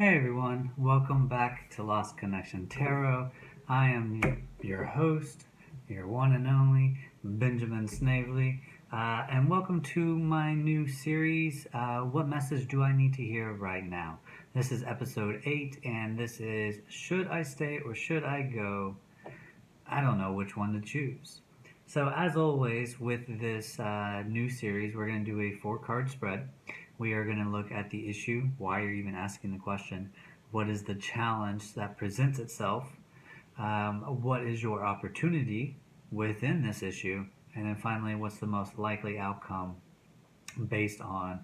Hey everyone, welcome back to Lost Connection Tarot. I am your host, your one and only Benjamin Snavely, and welcome to my new series, What Message Do I Need to Hear Right Now? This is episode 8, and this is Should I Stay or Should I Go? I don't know which one to choose. So, as always, with this new series, we're going to do a 4 card spread. We are going to look at the issue, why you're even asking the question, what is the challenge that presents itself, what is your opportunity within this issue, and then finally, what's the most likely outcome based on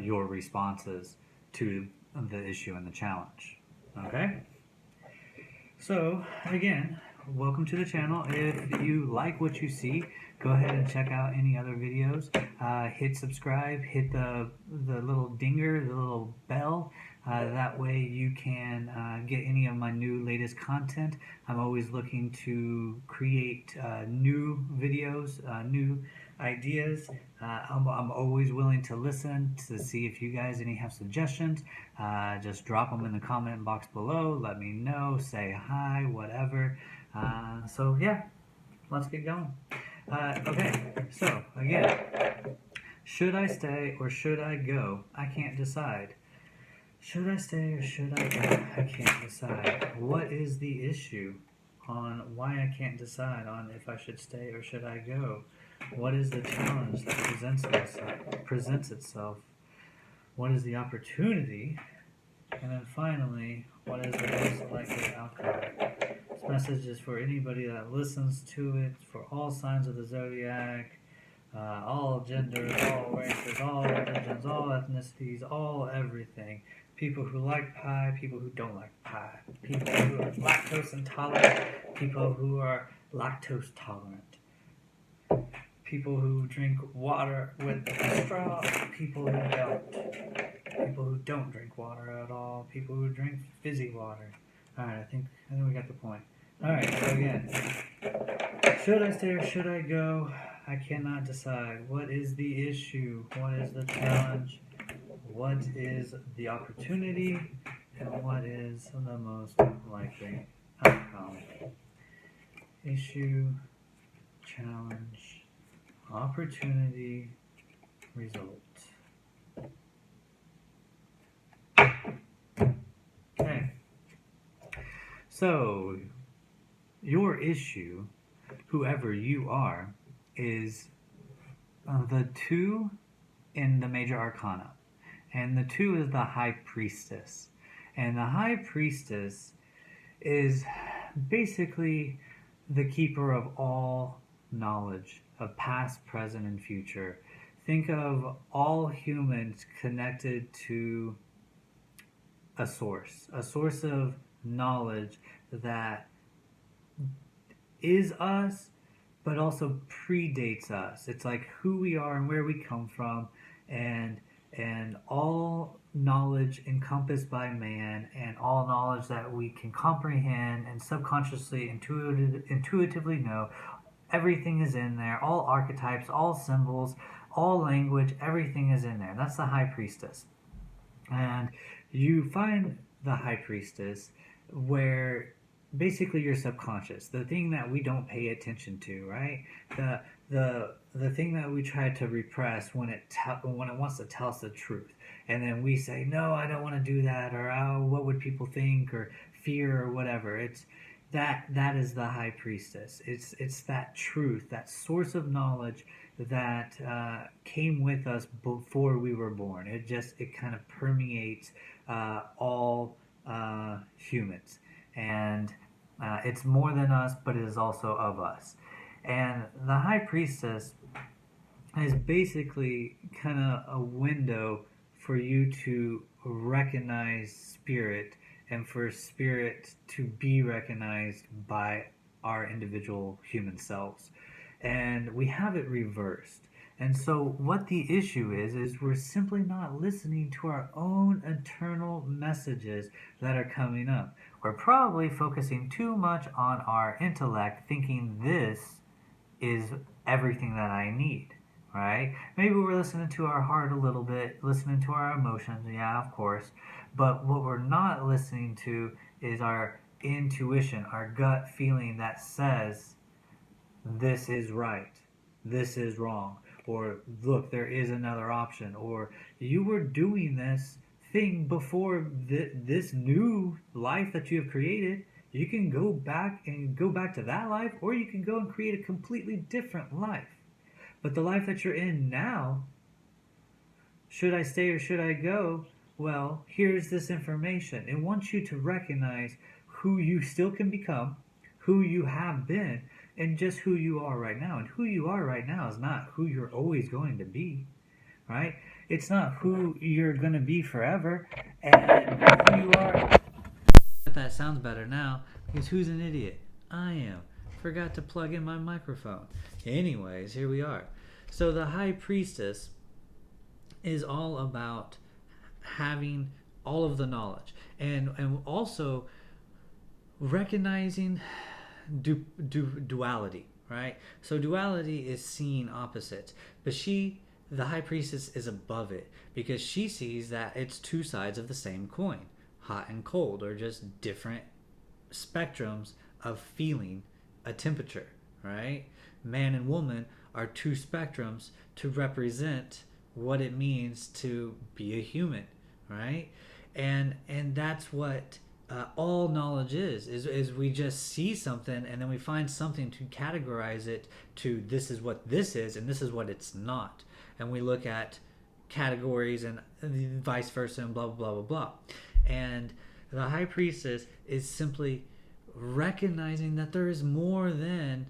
your responses to the issue and the challenge. Okay? So, again, welcome to the channel. If you like what you see, go ahead and check out any other videos. Hit subscribe, hit the little dinger, the little bell. That way you can get any of my new latest content. I'm always looking to create new videos, new ideas. I'm always willing to listen to see if you guys have suggestions. Just drop them in the comment box below. Let me know. Say hi, whatever. So yeah, let's get going. Okay, so again, should I stay or should I go? I can't decide. Should I stay or should I go? I can't decide. What is the issue on why I can't decide on if I should stay or should I go? What is the challenge that presents itself? What is the opportunity? And then finally, what is the most likely outcome? This message is for anybody that listens to it, for all signs of the zodiac, all genders, all races, all religions, all ethnicities, all everything. People who like pie, people who don't like pie, people who are lactose intolerant, people who are lactose tolerant, people who drink water with a straw, people who don't drink water at all, people who drink fizzy water. Alright, I think we got the point. Alright, so again, should I stay or should I go? I cannot decide. What is the issue? What is the challenge? What is the opportunity? And what is the most likely outcome? Issue, challenge, opportunity, result. Okay. So, your issue, whoever you are, is the 2 in the major arcana. And the 2 is the high priestess. And the high priestess is basically the keeper of all knowledge of past, present, and future. Think of all humans connected to a source of knowledge that is us, but also predates us. It's like who we are and where we come from, and all knowledge encompassed by man, and all knowledge that we can comprehend and subconsciously intuitively know. Everything is in there. All archetypes, all symbols, all language, everything is in there. That's the high priestess. And you find the high priestess where basically your subconscious, the thing that we don't pay attention to, right? The thing that we try to repress when it wants to tell us the truth, and then we say, no, I don't want to do that, or oh, what would people think, or fear, or whatever. It's that is the high priestess. It's that truth, that source of knowledge that came with us before we were born. It kind of permeates all humans, and it's more than us, but it is also of us. And the high priestess is basically kind of a window for you to recognize spirit, and for spirit to be recognized by our individual human selves. And we have it reversed. And so what the issue is we're simply not listening to our own internal messages that are coming up. We're probably focusing too much on our intellect, thinking this is everything that I need, right? Maybe we're listening to our heart a little bit, listening to our emotions, yeah, of course. But what we're not listening to is our intuition, our gut feeling that says, this is right, this is wrong, or look, there is another option, or you were doing this thing before this new life that you have created. You can go back to that life, or you can go and create a completely different life. But the life that you're in now, should I stay or should I go? Well, here's this information. It wants you to recognize who you still can become, who you have been, and just who you are right now. And who you are right now is not who you're always going to be, right? It's not who you're going to be forever. And who you are. That sounds better now, because who's an idiot? I am. Forgot to plug in my microphone. Anyways, here we are. So the high priestess is all about having all of the knowledge, and also recognizing duality, right? So duality is seeing opposites, but the high priestess, is above it because she sees that it's two sides of the same coin. Hot and cold are just different spectrums of feeling a temperature, right? Man and woman are two spectrums to represent what it means to be a human, right? And that's what all knowledge is we just see something and then we find something to categorize it to, this is what this is and this is what it's not. And we look at categories and vice versa and blah, blah, blah, blah, blah. And the high priestess is simply recognizing that there is more than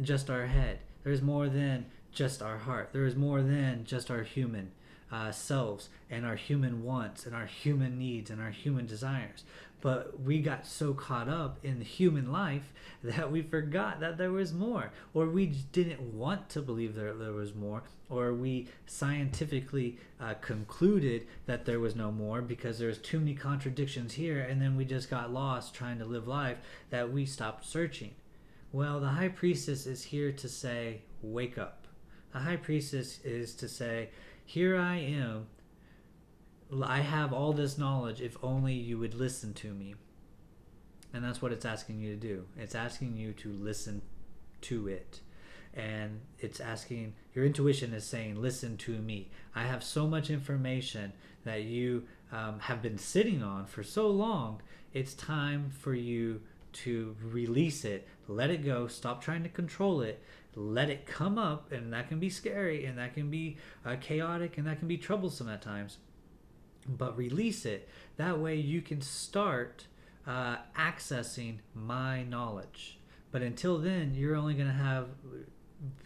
just our head. There is more than just our heart. There is more than just our human selves and our human wants and our human needs and our human desires. But we got so caught up in the human life that we forgot that there was more, or we didn't want to believe there was more, or we scientifically concluded that there was no more because there's too many contradictions here, and then we just got lost trying to live life that we stopped searching. Well, the high priestess is here to say, wake up. The high priestess is to say, here I am. I have all this knowledge if only you would listen to me. And that's what it's asking you to do. It's asking you to listen to it. And it's asking, your intuition is saying, listen to me. I have so much information that you have been sitting on for so long. It's time for you to release it, let it go, stop trying to control it, let it come up, and that can be scary, and that can be chaotic, and that can be troublesome at times. But release it. That way you can start accessing my knowledge. But until then, you're only going to have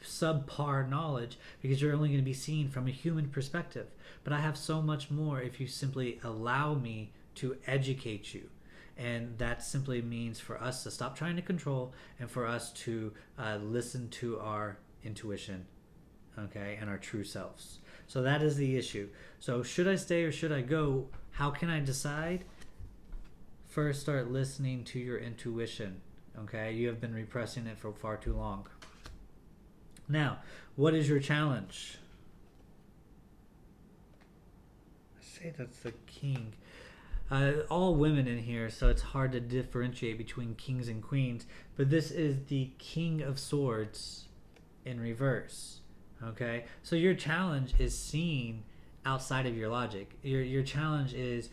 subpar knowledge because you're only going to be seen from a human perspective. But I have so much more if you simply allow me to educate you. And that simply means for us to stop trying to control and for us to listen to our intuition, okay, and our true selves. So that is the issue. So should I stay or should I go? How can I decide? First, start listening to your intuition, okay? You have been repressing it for far too long. Now, what is your challenge? I say that's the king. All women in here, so it's hard to differentiate between kings and queens. But this is the King of Swords in reverse. Okay, so your challenge is seeing outside of your logic. Your challenge is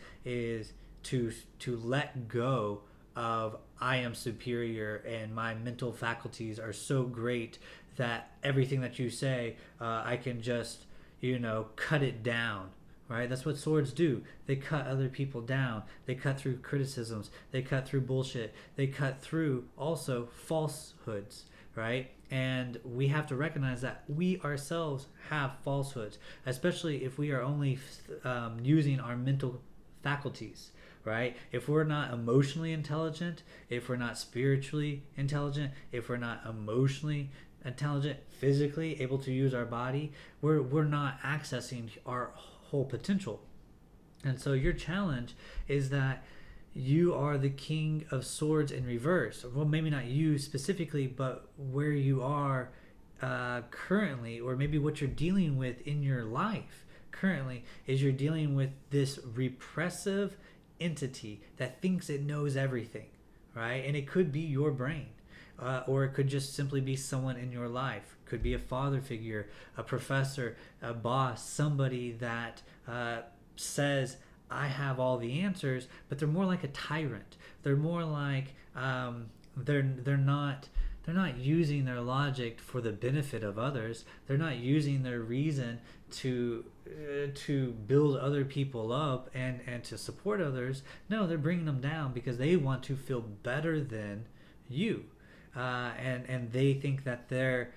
to let go of I am superior and my mental faculties are so great that everything that you say I can just cut it down. Right? That's what swords do. They cut other people down. They cut through criticisms. They cut through bullshit. They cut through also falsehoods, right? And we have to recognize that we ourselves have falsehoods, especially if we are only using our mental faculties, right? If we're not emotionally intelligent, if we're not spiritually intelligent, if we're not emotionally intelligent, physically able to use our body, we're not accessing our whole potential. And so your challenge is that you are the King of Swords in reverse. Well, maybe not you specifically, but where you are currently, or maybe what you're dealing with in your life currently, is you're dealing with this repressive entity that thinks it knows everything, right? And it could be your brain. Or it could just simply be someone in your life. Could be a father figure, a professor, a boss, somebody that says, I have all the answers, but they're more like a tyrant. They're more like they're not using their logic for the benefit of others. They're not using their reason to build other people up and to support others. No, they're bringing them down because they want to feel better than you. And they think that their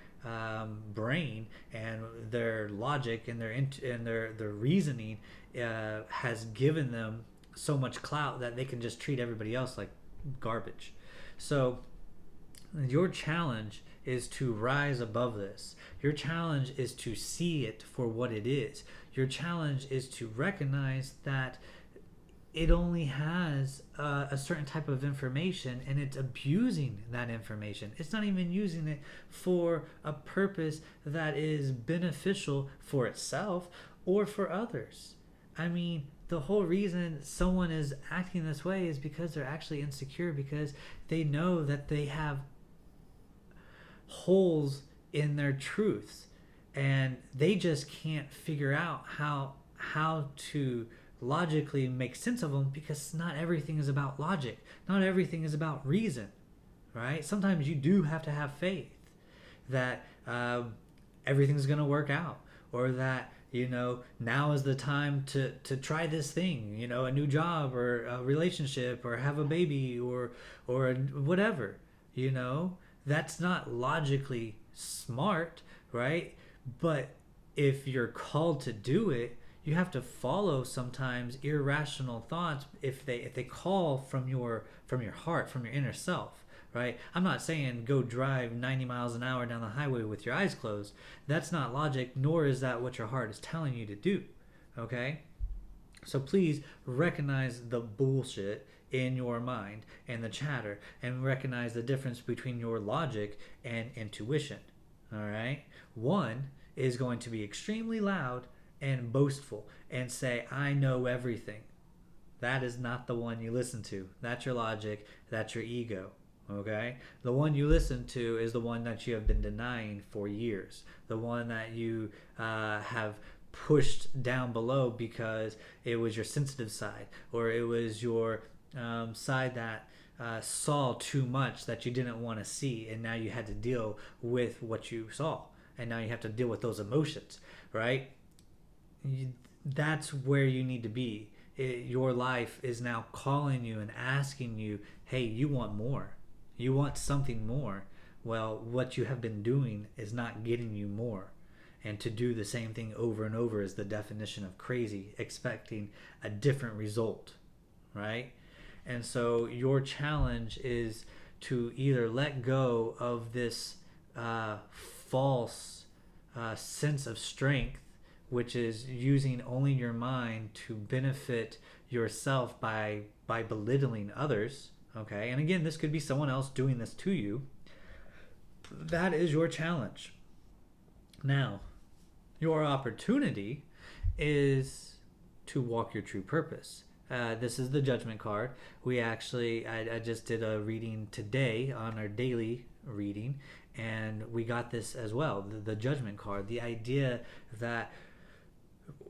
brain and their logic and their reasoning has given them so much clout that they can just treat everybody else like garbage. So your challenge is to rise above this. Your challenge is to see it for what it is. Your challenge is to recognize that it only has a certain type of information, and it's abusing that information. It's not even using it for a purpose that is beneficial for itself or for others. I mean, the whole reason someone is acting this way is because they're actually insecure, because they know that they have holes in their truths, and they just can't figure out how to logically make sense of them, because not everything is about logic. Not everything is about reason, right? Sometimes you do have to have faith that everything's going to work out, or that, now is the time to try this thing, a new job or a relationship or have a baby or whatever, that's not logically smart, right? But if you're called to do it, you have to follow sometimes irrational thoughts if they call from your heart, from your inner self, right? I'm not saying go drive 90 miles an hour down the highway with your eyes closed. That's not logic, nor is that what your heart is telling you to do, okay? So please recognize the bullshit in your mind and the chatter, and recognize the difference between your logic and intuition, all right? One is going to be extremely loud and boastful and say, I know everything. That is not the one you listen to. That's your logic. That's your ego. Okay? The one you listen to is the one that you have been denying for years. The one that you have pushed down below because it was your sensitive side, or it was your side that saw too much that you didn't want to see, and now you had to deal with what you saw, and now you have to deal with those emotions, right? That's where you need to be. Your life is now calling you and asking you, hey, you want more. You want something more. Well, what you have been doing is not getting you more. And to do the same thing over and over is the definition of crazy, expecting a different result, right? And so your challenge is to either let go of this false sense of strength, which is using only your mind to benefit yourself by belittling others, okay? And again, this could be someone else doing this to you. That is your challenge. Now, your opportunity is to walk your true purpose. This is the judgment card. I just did a reading today on our daily reading, and we got this as well, the judgment card. The idea that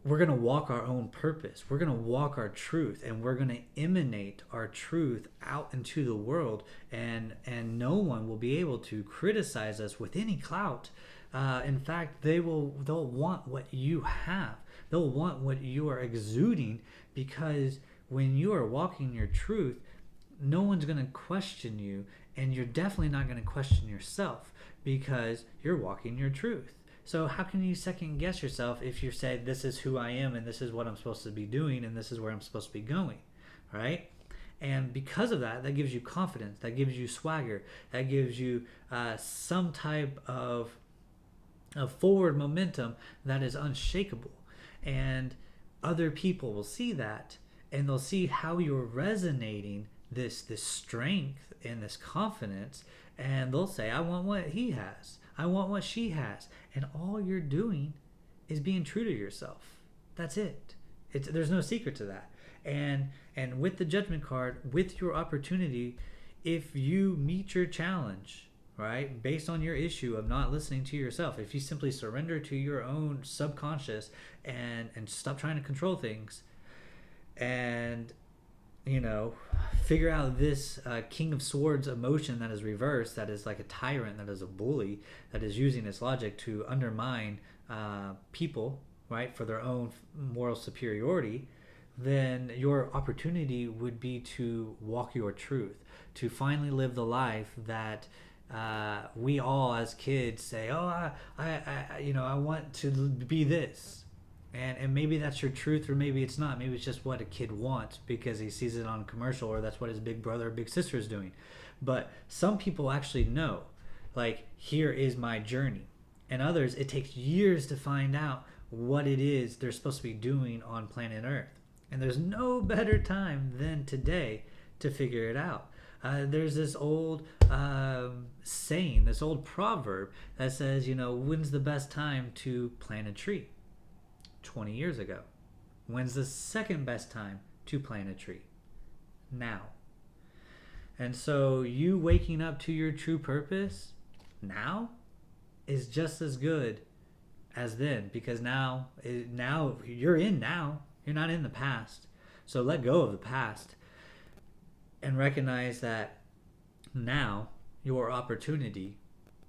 we're going to walk our own purpose. We're going to walk our truth, and we're going to emanate our truth out into the world, and no one will be able to criticize us with any clout. In fact, they'll want what you have. They'll want what you are exuding, because when you are walking your truth, no one's going to question you, and you're definitely not going to question yourself, because you're walking your truth. So how can you second guess yourself if you say, this is who I am, and this is what I'm supposed to be doing, and this is where I'm supposed to be going, right? And because of that, that gives you confidence, that gives you swagger, that gives you some type of forward momentum that is unshakable. And other people will see that, and they'll see how you're resonating this strength and this confidence, and they'll say, I want what he has. I want what she has. And all you're doing is being true to yourself. That's it. There's no secret to that. And with the judgment card, with your opportunity, if you meet your challenge, right, based on your issue of not listening to yourself, if you simply surrender to your own subconscious and stop trying to control things, and figure out this King of Swords emotion that is reversed, that is like a tyrant, that is a bully, that is using its logic to undermine people, right, for their own moral superiority, then your opportunity would be to walk your truth, to finally live the life that we all as kids say, oh, I want to be this. And maybe that's your truth, or maybe it's not. Maybe it's just what a kid wants because he sees it on a commercial, or that's what his big brother or big sister is doing. But some people actually know, like, here is my journey. And others, it takes years to find out what it is they're supposed to be doing on planet Earth. And there's no better time than today to figure it out. There's this old saying, this old proverb that says, when's the best time to plant a tree? 20 years ago. When's the second best time to plant a tree? Now. And so you waking up to your true purpose now is just as good as then, because now you're in now. You're not in the past. So let go of the past and recognize that now your opportunity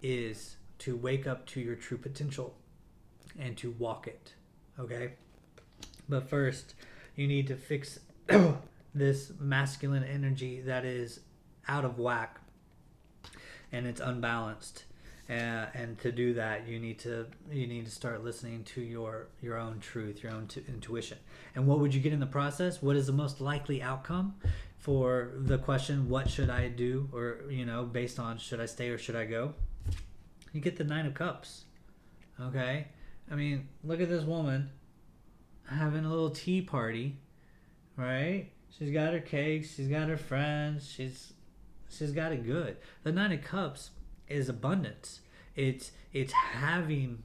is to wake up to your true potential and to walk it. Okay? But first, you need to fix this masculine energy that is out of whack and it's unbalanced. And to do that, you need to start listening to your own truth, your own intuition. And what would you get in the process? What is the most likely outcome for the question, what should I do? Or, based on should I stay or should I go? You get the 9 of Cups. Okay? I mean, look at this woman having a little tea party, right? She's got her cakes, she's got her friends, she's got it good. The 9 of Cups is abundance. It's having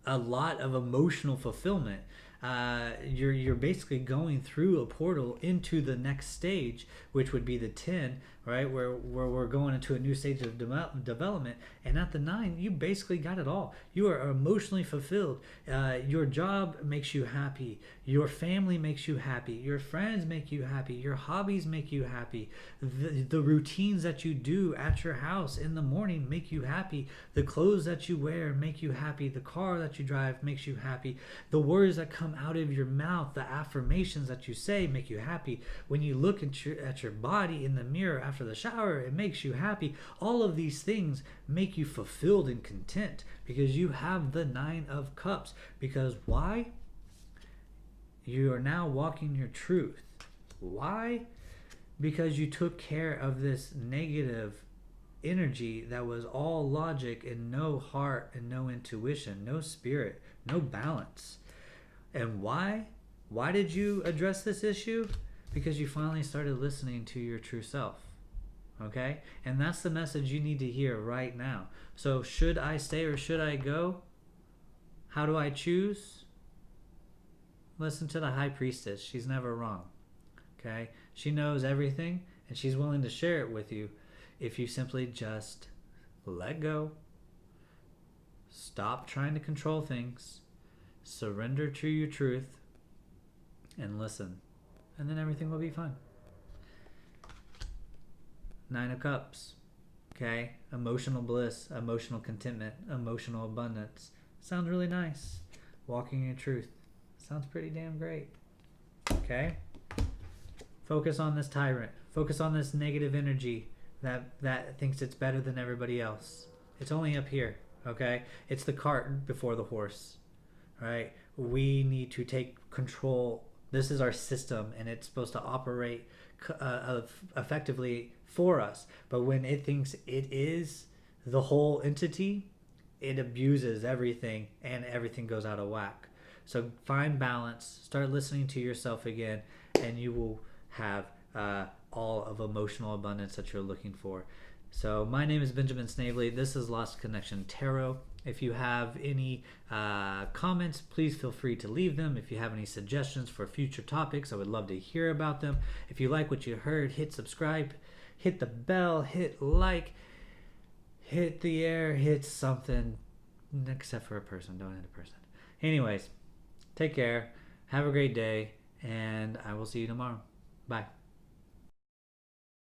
a lot of emotional fulfillment. You're basically going through a portal into the next stage, which would be the 10, right, where we're going into a new stage of development. And at the 9, you basically got it all. You are emotionally fulfilled. Your job makes you happy. Your family makes you happy. Your friends make you happy. Your hobbies make you happy. The routines that you do at your house in the morning make you happy. The clothes that you wear make you happy. The car that you drive makes you happy. The words that come out of your mouth, the affirmations that you say make you happy. When you look at your body in the mirror after the shower, it makes you happy. All of these things make you fulfilled and content because you have the 9 of Cups. Because why? You are now walking your truth. Why? Because you took care of this negative energy that was all logic and no heart and no intuition, no spirit, no balance. And why? Why did you address this issue? Because you finally started listening to your true self. Okay? And that's the message you need to hear right now. So should I stay or should I go? How do I choose? Listen to the High Priestess. She's never wrong. Okay? She knows everything and she's willing to share it with you if you simply just let go. Stop trying to control things. Surrender to your truth and listen. And then everything will be fine. 9 of Cups. Okay? Emotional bliss, emotional contentment, emotional abundance. Sounds really nice. Walking in truth. Sounds pretty damn great. Okay? Focus on this tyrant. Focus on this negative energy that thinks it's better than everybody else. It's only up here. Okay? It's the cart before the horse. Right? We need to take control. This is our system and it's supposed to operate effectively for us. But when it thinks it is the whole entity, it abuses everything and everything goes out of whack. So find balance, start listening to yourself again, and you will have all of emotional abundance that you're looking for. So my name is Benjamin Snavely. This is Lost Connection Tarot. If you have any comments, please feel free to leave them. If you have any suggestions for future topics, I would love to hear about them. If you like what you heard, hit subscribe, hit the bell, hit like, hit the air, hit something, except for a person. Don't hit a person. Anyways, take care. Have a great day, and I will see you tomorrow. Bye.